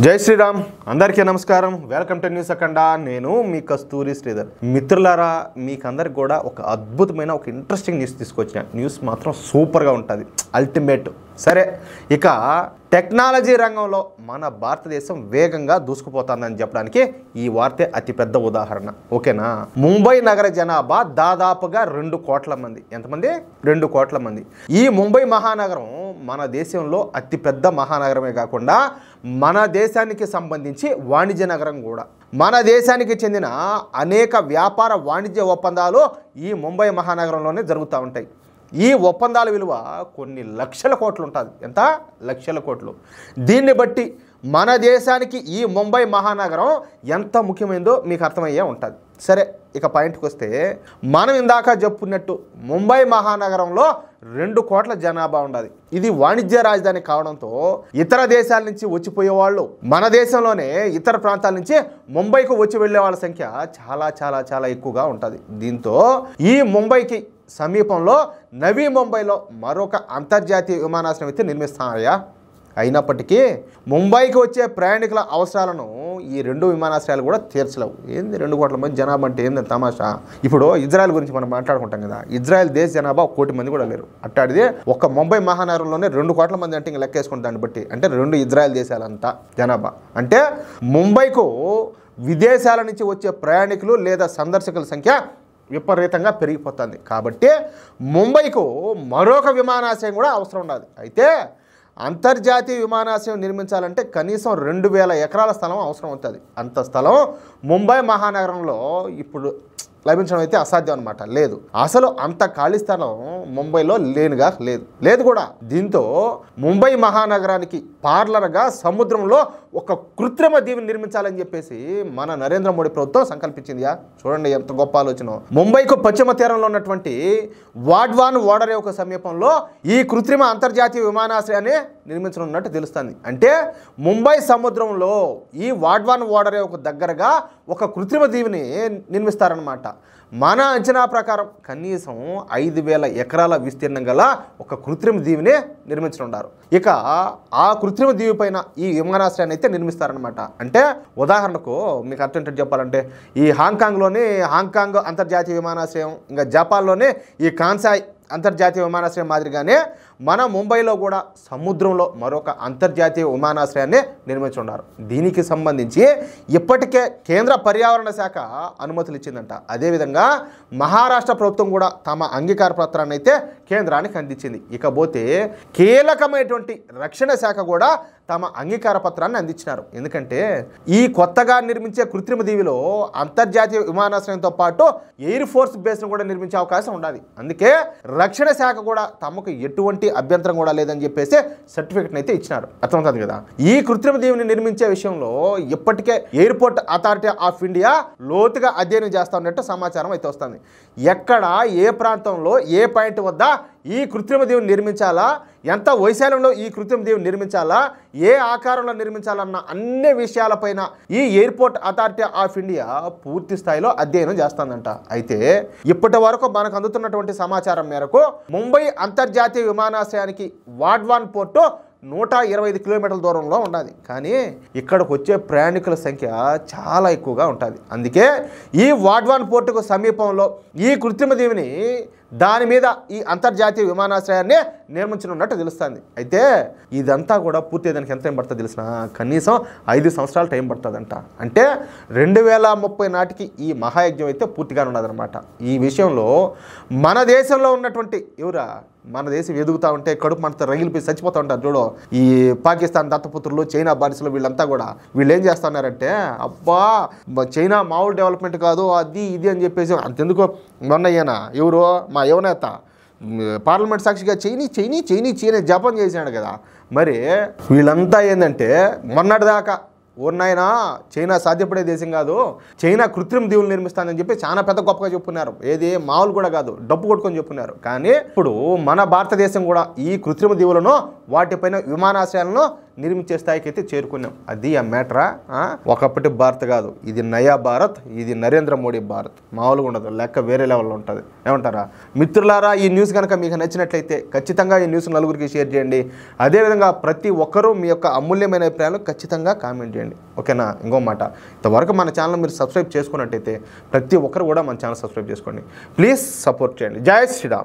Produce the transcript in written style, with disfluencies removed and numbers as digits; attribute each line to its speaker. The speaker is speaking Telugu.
Speaker 1: జై శ్రీరామ్ అందరికీ నమస్కారం. వెల్కమ్ టు న్యూస్ అఖండ. నేను మీ కస్తూరి శ్రీధర్. మిత్రులారా, మీకందరికి కూడా ఒక అద్భుతమైన ఒక ఇంట్రెస్టింగ్ న్యూస్ తీసుకొచ్చిన. న్యూస్ మాత్రం సూపర్గా ఉంటుంది, అల్టిమేట్. సరే, ఇక టెక్నాలజీ రంగంలో మన భారతదేశం వేగంగా దూసుకుపోతుందని చెప్పడానికి ఈ వార్తే అతిపెద్ద ఉదాహరణ. ఓకేనా? ముంబై నగర జనాభా దాదాపుగా 2 కోట్ల మంది. ఎంతమంది? 2 కోట్ల మంది. ఈ ముంబై మహానగరం మన దేశంలో అతిపెద్ద మహానగరమే కాకుండా మన దేశానికి సంబంధించి వాణిజ్య నగరం కూడా. మన దేశానికి చెందిన అనేక వ్యాపార వాణిజ్య ఒప్పందాలు ఈ ముంబై మహానగరంలోనే జరుగుతూ ఉంటాయి. ఈ ఒప్పందాల విలువ కొన్ని లక్షల కోట్లు ఉంటుంది. ఎంత? లక్షల కోట్లు. దీన్ని బట్టి మన దేశానికి ఈ ముంబై మహానగరం ఎంత ముఖ్యమైనదో మీకు అర్థమయ్యే ఉంటుంది. సరే, ఇక పాయింట్కి వస్తే, మనం ఇందాక చెప్పుకున్నట్టు ముంబై మహానగరంలో 2 కోట్ల జనాభా ఉండాలి. ఇది వాణిజ్య రాజధాని కావడంతో ఇతర దేశాల నుంచి వచ్చిపోయే వాళ్ళు, మన దేశంలోనే ఇతర ప్రాంతాల నుంచి ముంబైకు వచ్చి వెళ్ళే వాళ్ళ సంఖ్య చాలా చాలా చాలా ఎక్కువగా ఉంటుంది. దీంతో ఈ ముంబైకి సమీపంలో నవీ ముంబైలో మరొక అంతర్జాతీయ విమానాశ్రయం అయితే నిర్మిస్తారయ్యా. అయినప్పటికీ ముంబైకి వచ్చే ప్రయాణికుల అవసరాలను ఈ 2 విమానాశ్రయాలు కూడా తీర్చలేవు. ఏంది 2 కోట్ల మంది జనాభా అంటే ఏంది తమాషా? ఇప్పుడు ఇజ్రాయెల్ గురించి మనం మాట్లాడుకుంటాం కదా. ఇజ్రాయెల్ దేశ జనాభా 1 కోటి మంది కూడా లేరు. అట్టాడిది ఒక్క ముంబై మహానగరంలోనే 2 కోట్ల మంది అంటే ఇంకా లెక్కేసుకుంటే దాన్ని బట్టి అంటే 2 ఇజ్రాయెల్ దేశాలంతా జనాభా. అంటే ముంబైకు విదేశాల నుంచి వచ్చే ప్రయాణికులు లేదా సందర్శకుల సంఖ్య విపరీతంగా పెరిగిపోతుంది. కాబట్టి ముంబైకు మరొక విమానాశ్రయం కూడా అవసరం ఉన్నది. అయితే అంతర్జాతీయ విమానాశ్రయం నిర్మించాలంటే కనీసం 2000 ఎకరాల స్థలం అవసరం అవుతుంది. అంత స్థలం ముంబై మహానగరంలో ఇప్పుడు లభించడం అయితే అసాధ్యం అనమాట. లేదు, అసలు అంత ఖాళీ స్థలం ముంబైలో లేదు కూడా. దీంతో ముంబై మహానగరానికి పార్లర్గా సముద్రంలో ఒక కృత్రిమ దీవిని నిర్మించాలని చెప్పేసి మన నరేంద్ర మోడీ ప్రభుత్వం సంకల్పించిందియా. చూడండి ఎంత గొప్ప ఆలోచన. ముంబైకు పశ్చిమ తీరంలో ఉన్నటువంటి వాడ్వాన్ ఓడరేవుకు సమీపంలో ఈ కృత్రిమ అంతర్జాతీయ విమానాశ్రయాన్ని నిర్మించనున్నట్టు తెలుస్తుంది. అంటే ముంబై సముద్రంలో ఈ వాడ్వాన్ ఓడరేవుకు దగ్గరగా ఒక కృత్రిమ దీవిని నిర్మిస్తారనమాట. మన అంచనా ప్రకారం కనీసం 5000 ఎకరాల విస్తీర్ణం గల ఒక కృత్రిమ దీవిని నిర్మించనున్నారు. ఇక ఆ కృత్రిమ దీవి పైన ఈ విమానాశ్రయాన్ని అయితే నిర్మిస్తారనమాట. అంటే ఉదాహరణకు మీకు అర్థం చెప్పాలంటే, ఈ హాంకాంగ్ అంతర్జాతీయ విమానాశ్రయం, ఇంకా జపాన్లోనే ఈ కాన్సాయ్ అంతర్జాతీయ విమానాశ్రయం మాదిరిగానే మన ముంబైలో కూడా సముద్రంలో మరొక అంతర్జాతీయ విమానాశ్రయాన్ని నిర్మించున్నారు. దీనికి సంబంధించి ఇప్పటికే కేంద్ర పర్యావరణ శాఖ అనుమతులు ఇచ్చిందంట. అదేవిధంగా మహారాష్ట్ర ప్రభుత్వం కూడా తమ అంగీకార పత్రాన్ని అయితే కేంద్రానికి అందించింది. ఇకపోతే కీలకమైనటువంటి రక్షణ శాఖ కూడా తమ అంగీకార పత్రాన్ని అందించినారు. ఎందుకంటే ఈ కొత్తగా నిర్మించే కృత్రిమ దీవిలో అంతర్జాతీయ విమానాశ్రయంతో పాటు ఎయిర్ ఫోర్స్ బేస్ను కూడా నిర్మించే అవకాశం ఉండాలి. అందుకే రక్షణ శాఖ కూడా తమకు ఎటువంటి అభ్యంతరం కూడా లేదని చెప్పేసి సర్టిఫికెట్ అయితే ఇచ్చినారు. అర్థమవుతుంది కదా. ఈ కృత్రిమ దీవిని నిర్మించే విషయంలో ఇప్పటికే ఎయిర్పోర్ట్ అథారిటీ ఆఫ్ ఇండియా లోతుగా అధ్యయనం చేస్తా ఉన్నట్టు సమాచారం అయితే వస్తుంది. ఎక్కడ, ఏ ప్రాంతంలో, ఏ పాయింట్ వద్ద ఈ కృత్రిమ దీవిని నిర్మించాలా, ఎంత వైశాల్యంలో ఈ కృత్రిమ దీవిని నిర్మించాలా, ఏ ఆకారంలో నిర్మించాలన్న అన్ని విషయాలపైన ఈ ఎయిర్పోర్ట్ అథారిటీ ఆఫ్ ఇండియా పూర్తి స్థాయిలో అధ్యయనం చేస్తుందంట. అయితే ఇప్పటి వరకు మనకు అందుతున్నటువంటి సమాచారం మేరకు ముంబై అంతర్జాతీయ విమానాశ్రయానికి వాడ్వాన్ పోర్టు 125 కిలోమీటర్ల దూరంలో ఉండాలి. కానీ ఇక్కడికి వచ్చే ప్రయాణికుల సంఖ్య చాలా ఎక్కువగా ఉంటుంది. అందుకే ఈ వాడ్వాన్ పోర్టుకు సమీపంలో ఈ కృత్రిమ దీవిని దాని మీద ఈ అంతర్జాతీయ విమానాశ్రయాన్ని నిర్మించనున్నట్టు తెలుస్తుంది. అయితే ఇదంతా కూడా పూర్తి దానికి ఎంత టైం పడుతుంది తెలిసిన? కనీసం 5 సంవత్సరాలు టైం పడుతుందంట. అంటే 2030 నాటికి ఈ మహాయజ్ఞం అయితే పూర్తిగా ఉన్నదనమాట. ఈ విషయంలో మన దేశంలో ఉన్నటువంటి మన దేశం ఎదుగుతూ ఉంటే కడుపు మనతో రగిలిపోయి చచ్చిపోతూ ఉంటారు చూడు. ఈ పాకిస్తాన్ దత్తపుత్రులు, చైనా బానిసలు, వీళ్ళంతా కూడా వీళ్ళు ఏం చేస్తున్నారంటే, అబ్బా చైనా మామూలు డెవలప్మెంట్ కాదు, అది ఇది అని చెప్పేసి అంతెందుకు మొన్న మా యువనేత పార్లమెంట్ సాక్షిగా చైనీ జపం చేశాడు కదా. మరి వీళ్ళంతా ఏంటంటే మొన్నటిదాకా ఓర్నాయనా చైనా సాధ్యపడే దేశం కాదు, చైనా కృత్రిమ దీవులు నిర్మిస్తానని చెప్పి చాలా పెద్ద గొప్పగా చెప్పున్నారు. ఏది మామూలు కూడా కాదు, డబ్బు కొట్టుకొని చెప్పున్నారు. కానీ ఇప్పుడు మన భారతదేశం కూడా ఈ కృత్రిమ దీవులను, వాటిపైన విమానాశ్రయాలను నిర్మించే స్థాయికి అయితే చేరుకున్నాం. అది ఆ మ్యాటరా. ఒకప్పటి భారత్ కాదు, ఇది నయా భారత్, ఇది నరేంద్ర మోడీ భారత్. మామూలుగా ఉండదు, లెక్క వేరే లెవెల్లో ఉంటుంది. ఏమంటారా మిత్రులారా? ఈ న్యూస్ కనుక మీకు నచ్చినట్లయితే ఖచ్చితంగా ఈ న్యూస్ నలుగురికి షేర్ చేయండి. అదేవిధంగా ప్రతి ఒక్కరూ మీ యొక్క అమూల్యమైన అభిప్రాయాలు ఖచ్చితంగా కామెంట్ చేయండి. ఓకేనా? ఇంకో మాట, ఇంతవరకు మన ఛానల్ మీరు సబ్స్క్రైబ్ చేసుకున్నట్టయితే ప్రతి ఒక్కరు కూడా మన ఛానల్ సబ్స్క్రైబ్ చేసుకోండి. ప్లీజ్ సపోర్ట్ చేయండి. జై శ్రీరామ్.